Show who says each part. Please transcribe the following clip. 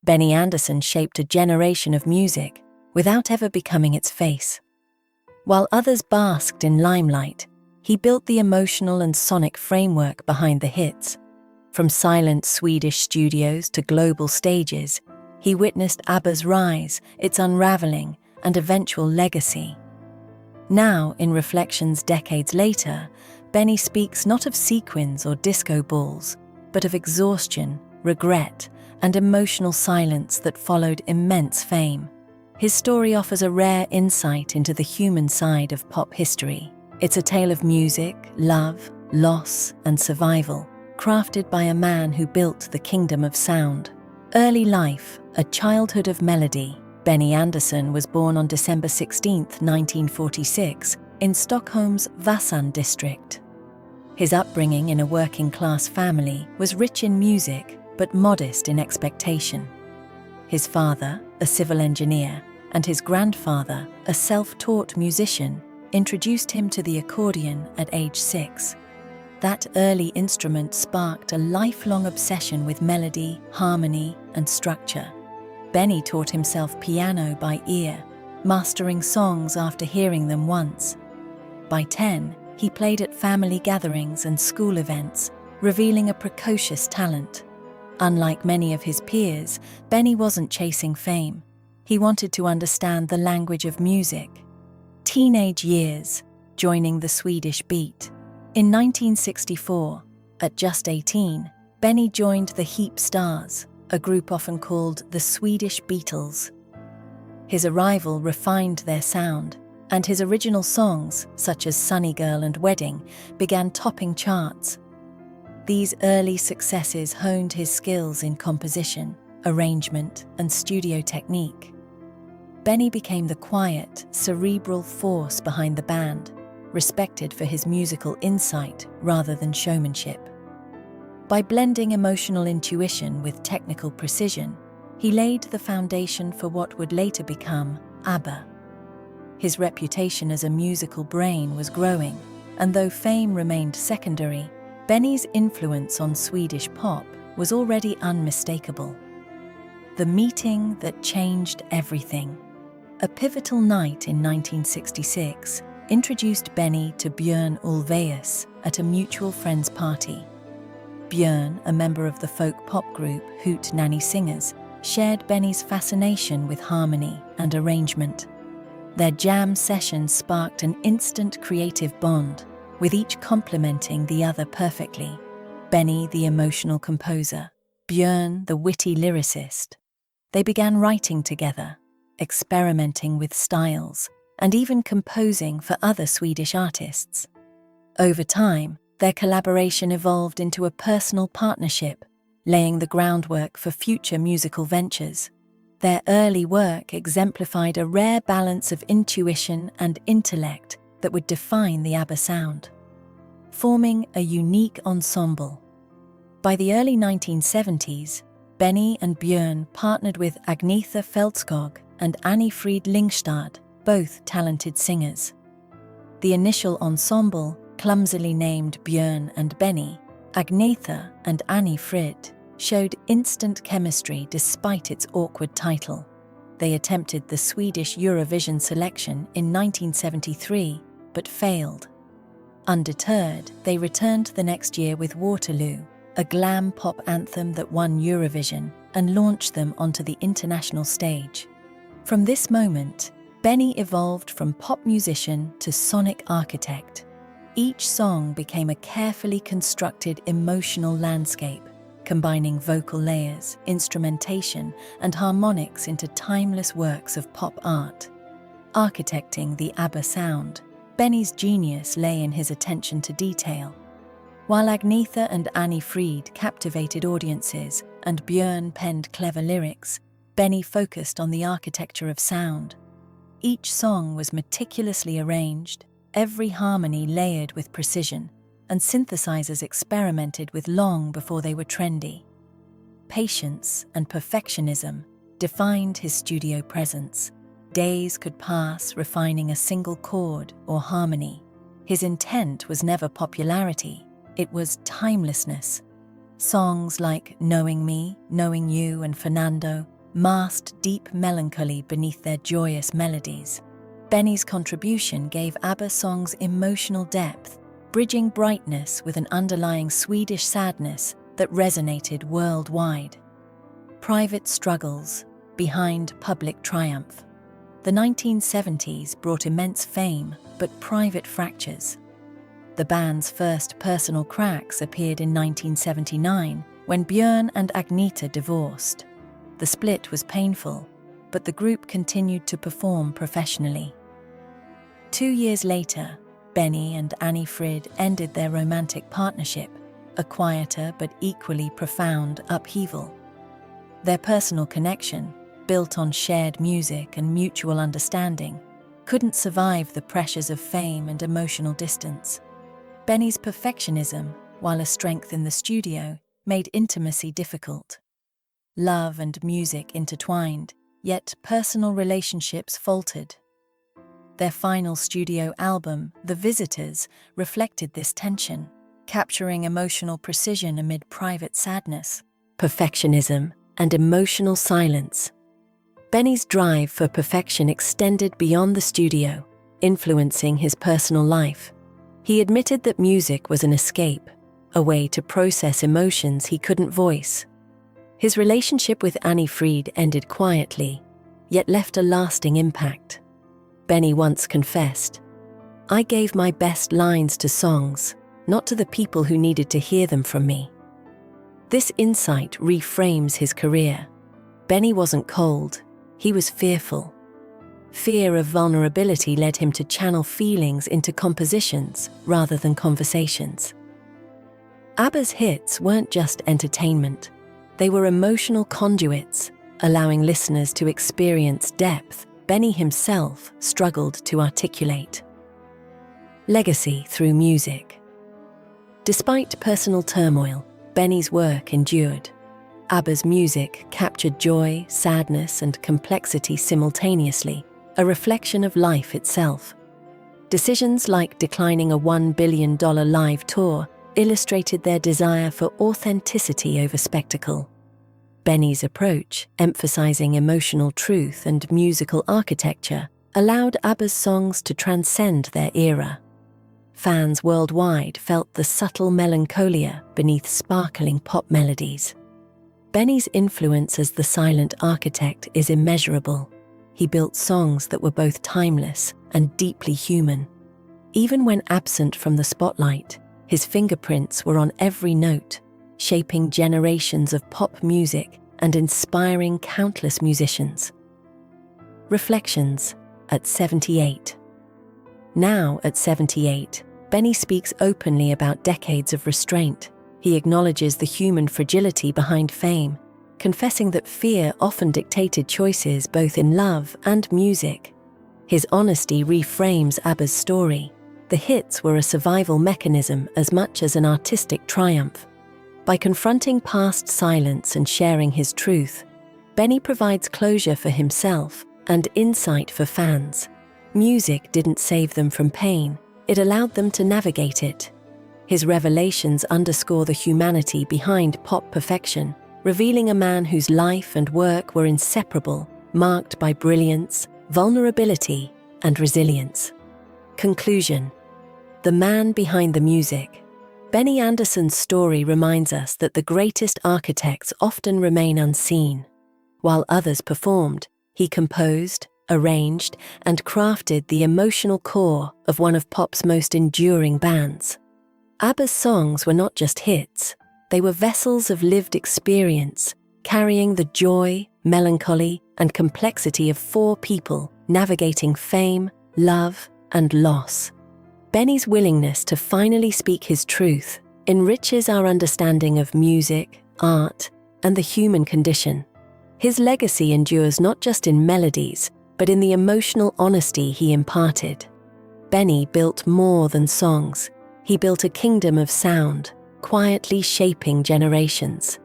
Speaker 1: Benny Andersson shaped a generation of music without ever becoming its face. While others basked in limelight, he built the emotional and sonic framework behind the hits. From silent Swedish studios to global stages, he witnessed ABBA's rise, its unraveling, and eventual legacy. Now, in reflections decades later, Benny speaks not of sequins or disco balls, but of exhaustion, regret, and emotional silence that followed immense fame. His story offers a rare insight into the human side of pop history. It's a tale of music, love, loss, and survival, crafted by a man who built the kingdom of sound. Early life, a childhood of melody. Benny Andersson was born on December 16, 1946, in Stockholm's Vasan district. His upbringing in a working-class family was rich in music, but modest in expectation. His father, a civil engineer, and his grandfather, a self-taught musician, introduced him to the accordion at age 6. That early instrument sparked a lifelong obsession with melody, harmony, and structure. Benny taught himself piano by ear, mastering songs after hearing them once. By 10, he played at family gatherings and school events, revealing a precocious talent. Unlike many of his peers, Benny wasn't chasing fame. He wanted to understand the language of music. Teenage years, joining the Swedish beat. In 1964, at just 18, Benny joined the Heap Stars, a group often called the Swedish Beatles. His arrival refined their sound, and his original songs, such as Sunny Girl and Wedding, began topping charts. These early successes honed his skills in composition, arrangement, and studio technique. Benny became the quiet, cerebral force behind the band, respected for his musical insight rather than showmanship. By blending emotional intuition with technical precision, he laid the foundation for what would later become ABBA. His reputation as a musical brain was growing, and though fame remained secondary, Benny's influence on Swedish pop was already unmistakable. The meeting that changed everything. A pivotal night in 1966 introduced Benny to Björn Ulvaeus at a mutual friend's party. Björn, a member of the folk pop group Hoot Nanny Singers, shared Benny's fascination with harmony and arrangement. Their jam session sparked an instant creative bond, with each complementing the other perfectly. Benny, the emotional composer, Björn, the witty lyricist. They began writing together, experimenting with styles, and even composing for other Swedish artists. Over time, their collaboration evolved into a personal partnership, laying the groundwork for future musical ventures. Their early work exemplified a rare balance of intuition and intellect that would define the ABBA sound, forming a unique ensemble. By the early 1970s, Benny and Björn partnered with Agnetha Fältskog and Annie Frid Lyngstad, both talented singers. The initial ensemble, clumsily named Björn and Benny, Agnetha and Annie Frid, showed instant chemistry despite its awkward title. They attempted the Swedish Eurovision selection in 1973, but failed. Undeterred, they returned the next year with Waterloo, a glam pop anthem that won Eurovision and launched them onto the international stage. From this moment, Benny evolved from pop musician to sonic architect. Each song became a carefully constructed emotional landscape, combining vocal layers, instrumentation, and harmonics into timeless works of pop art. Architecting the ABBA sound, Benny's genius lay in his attention to detail. While Agnetha and Annie Frid captivated audiences and Björn penned clever lyrics, Benny focused on the architecture of sound. Each song was meticulously arranged, every harmony layered with precision, and synthesizers experimented with long before they were trendy. Patience and perfectionism defined his studio presence. Days could pass refining a single chord or harmony. His intent was never popularity, it was timelessness. Songs like Knowing Me, Knowing You, and Fernando masked deep melancholy beneath their joyous melodies. Benny's contribution gave ABBA songs emotional depth, bridging brightness with an underlying Swedish sadness that resonated worldwide. Private struggles behind public triumph. The 1970s brought immense fame, but private fractures. The band's first personal cracks appeared in 1979 when Björn and Agneta divorced. The split was painful, but the group continued to perform professionally. 2 years later, Benny and Annie Frid ended their romantic partnership, a quieter but equally profound upheaval. Their personal connection, built on shared music and mutual understanding, couldn't survive the pressures of fame and emotional distance. Benny's perfectionism, while a strength in the studio, made intimacy difficult. Love and music intertwined, yet personal relationships faltered. Their final studio album, The Visitors, reflected this tension, capturing emotional precision amid private sadness, perfectionism, and emotional silence. Benny's drive for perfection extended beyond the studio, influencing his personal life. He admitted that music was an escape, a way to process emotions he couldn't voice. His relationship with Annie Frid ended quietly, yet left a lasting impact. Benny once confessed, "I gave my best lines to songs, not to the people who needed to hear them from me." This insight reframes his career. Benny wasn't cold, he was fearful. Fear of vulnerability led him to channel feelings into compositions rather than conversations. ABBA's hits weren't just entertainment, they were emotional conduits, allowing listeners to experience depth Benny himself struggled to articulate. Legacy through music. Despite personal turmoil, Benny's work endured. ABBA's music captured joy, sadness, and complexity simultaneously, a reflection of life itself. Decisions like declining a $1 billion live tour illustrated their desire for authenticity over spectacle. Benny's approach, emphasizing emotional truth and musical architecture, allowed ABBA's songs to transcend their era. Fans worldwide felt the subtle melancholia beneath sparkling pop melodies. Benny's influence as the silent architect is immeasurable. He built songs that were both timeless and deeply human. Even when absent from the spotlight, his fingerprints were on every note, shaping generations of pop music and inspiring countless musicians. Reflections at 78. Now, at 78, Benny speaks openly about decades of restraint. He acknowledges the human fragility behind fame, confessing that fear often dictated choices both in love and music. His honesty reframes ABBA's story. The hits were a survival mechanism as much as an artistic triumph. By confronting past silence and sharing his truth, Benny provides closure for himself and insight for fans. Music didn't save them from pain, it allowed them to navigate it. His revelations underscore the humanity behind pop perfection, revealing a man whose life and work were inseparable, marked by brilliance, vulnerability, and resilience. Conclusion. The man behind the music. Benny Andersson's story reminds us that the greatest architects often remain unseen. While others performed, he composed, arranged, and crafted the emotional core of one of pop's most enduring bands. ABBA's songs were not just hits, they were vessels of lived experience, carrying the joy, melancholy, and complexity of four people navigating fame, love, and loss. Benny's willingness to finally speak his truth enriches our understanding of music, art, and the human condition. His legacy endures not just in melodies, but in the emotional honesty he imparted. Benny built more than songs. He built a kingdom of sound, quietly shaping generations.